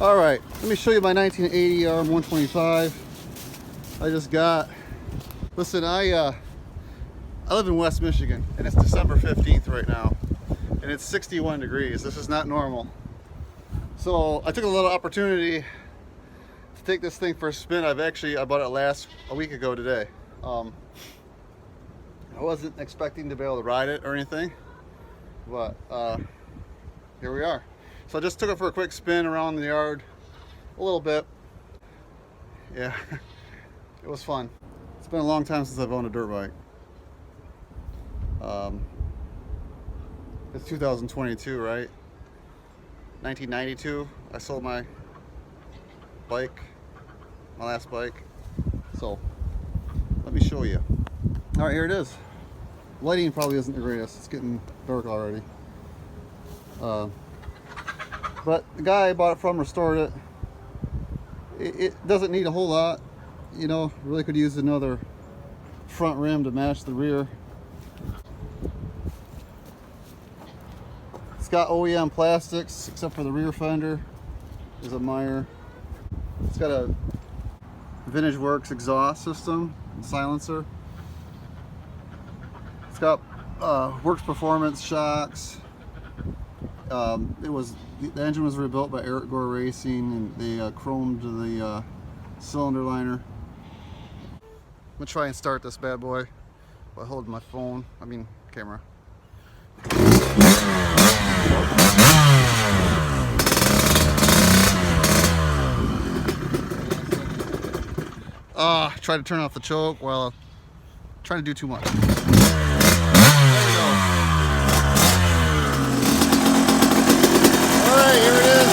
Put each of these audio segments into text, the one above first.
All right, let me show you my 1980 RM125 I just got. Listen, I live in West Michigan, and it's December 15th right now, and it's 61 degrees. This is not normal. So I took a little opportunity to take this thing for a spin. I bought it a week ago today. I wasn't expecting to be able to ride it or anything, but here we are. So I just took it for a quick spin around the yard, a little bit. Yeah, it was fun. It's been a long time since I've owned a dirt bike. It's 2022, right? 1992, I sold my last bike. So, let me show you. All right, here it is. Lighting probably isn't the greatest. It's getting dark already. But the guy I bought it from restored it. It doesn't need a whole lot. You know, really could use another front rim to match the rear. It's got OEM plastics except for the rear fender is a Meyer. It's got a Vintage Works exhaust system and silencer. It's got Works Performance shocks. The engine was rebuilt by Eric Gore Racing, and they chromed the cylinder liner. I'm gonna try and start this bad boy by holding my phone, camera. Try to turn off the choke while trying to do too much. There we go. All right, here it is.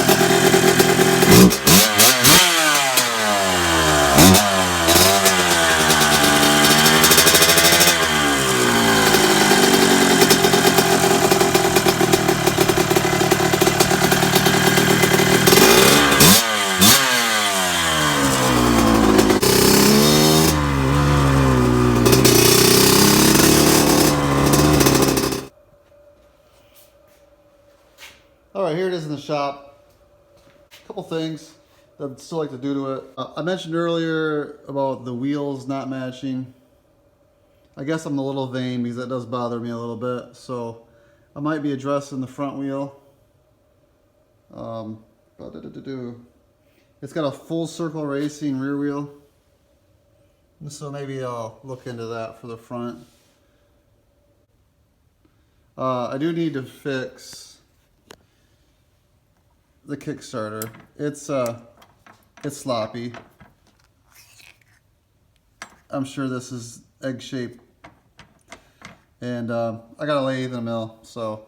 All right, here it is in the shop. A couple things that I'd still like to do to it. I mentioned earlier about the wheels not matching. I guess I'm a little vain because that does bother me a little bit. So I might be addressing the front wheel. It's got a full circle racing rear wheel. So maybe I'll look into that for the front. I do need to fix the Kickstarter. It's sloppy. I'm sure this is egg shaped, and I got a lathe and a mill, so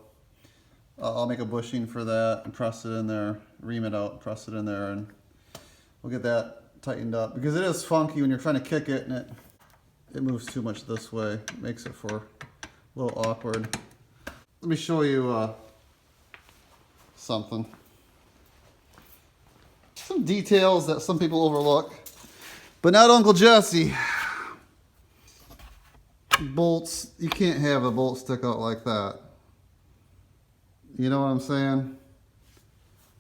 I'll make a bushing for that and press it in there, ream it out, press it in there, and we'll get that tightened up, because it is funky when you're trying to kick it and it moves too much this way. It makes it for a little awkward. Let me show you something. Some details that some people overlook, but not Uncle Jesse. Bolts, you can't have a bolt stick out like that. You know what I'm saying?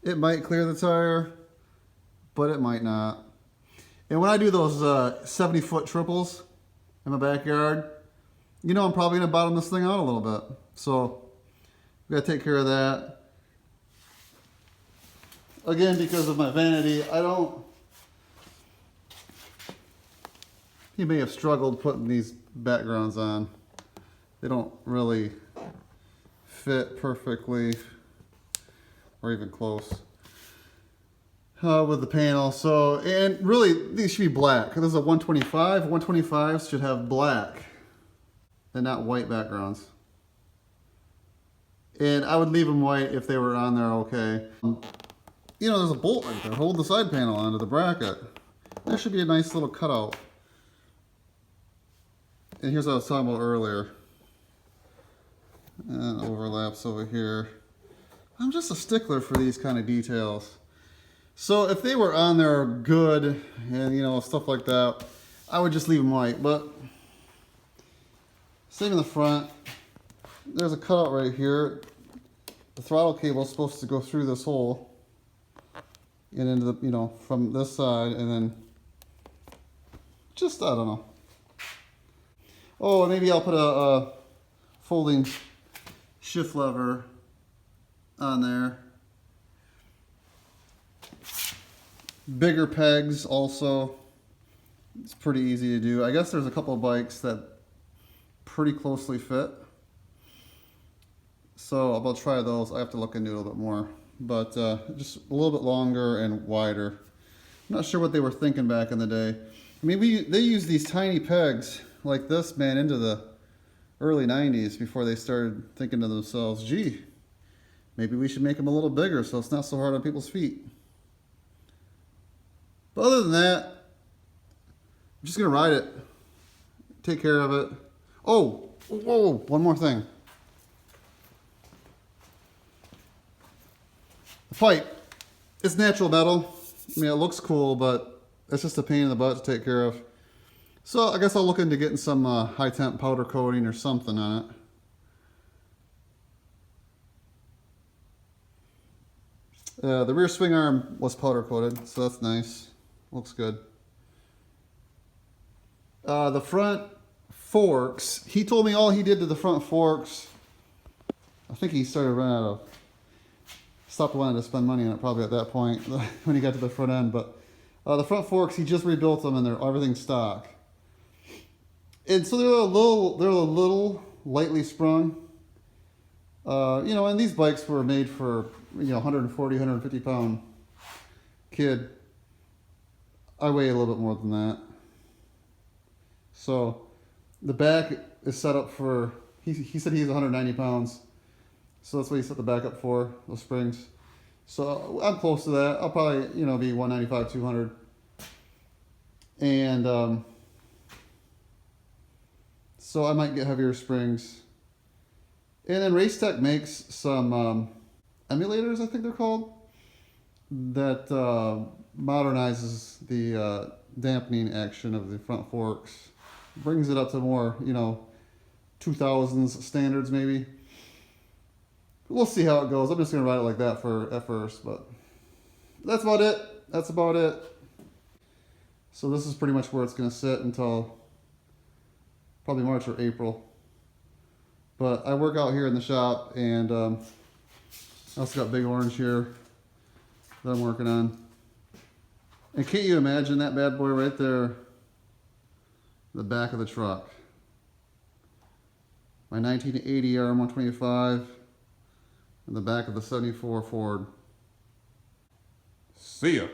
It might clear the tire, but it might not. And when I do those 70-foot triples in my backyard, you know I'm probably gonna bottom this thing out a little bit. So we gotta take care of that. Again, because of my vanity, you may have struggled putting these backgrounds on. They don't really fit perfectly, or even close, with the panel. So, and really, these should be black. This is a 125. 125s should have black and not white backgrounds. And I would leave them white if they were on there okay. You know, there's a bolt right there. Hold the side panel onto the bracket. There should be a nice little cutout. And here's what I was talking about earlier. And overlaps over here. I'm just a stickler for these kind of details. So if they were on there good and, you know, stuff like that, I would just leave them white. But same in the front. There's a cutout right here. The throttle cable is supposed to go through this hole. and into the, you know, from this side, and then just, I don't know. Oh, and maybe I'll put a folding shift lever on there. Bigger pegs also. It's pretty easy to do. I guess there's a couple of bikes that pretty closely fit. So I'll try those. I have to look into it a little bit more. But just a little bit longer and wider. I'm not sure what they were thinking back in the day. I mean, they used these tiny pegs like this, man, into the early 90s before they started thinking to themselves, gee, maybe we should make them a little bigger so it's not so hard on people's feet. But other than that, I'm just going to ride it, take care of it. Oh, whoa, one more thing. The pipe, it's natural metal. I mean, it looks cool, but it's just a pain in the butt to take care of. So I guess I'll look into getting some high temp powder coating or something on it. The rear swing arm was powder coated, so that's nice. Looks good. The front forks, he told me all he did to the front forks, I think he started running out of, stopped wanting to spend money on it probably at that point when he got to the front end, but the front forks, he just rebuilt them and they're everything's stock. And so they're a little lightly sprung. You know, and these bikes were made for, you know, 140, 150 pound kid. I weigh a little bit more than that. So the back is set up for, he said he's 190 pounds. So that's what he set the back up for, those springs. So I'm close to that. I'll probably, you know, be 195, 200. And so I might get heavier springs. And then Racetech makes some emulators, I think they're called, that modernizes the dampening action of the front forks. Brings it up to more, you know, 2000s standards maybe. We'll see how it goes. I'm just going to ride it like that at first, but that's about it. That's about it. So this is pretty much where it's going to sit until probably March or April. But I work out here in the shop, and I also got Big Orange here that I'm working on. And can't you imagine that bad boy right there, the back of the truck? My 1980 RM125 in the back of the 74 Ford. See ya.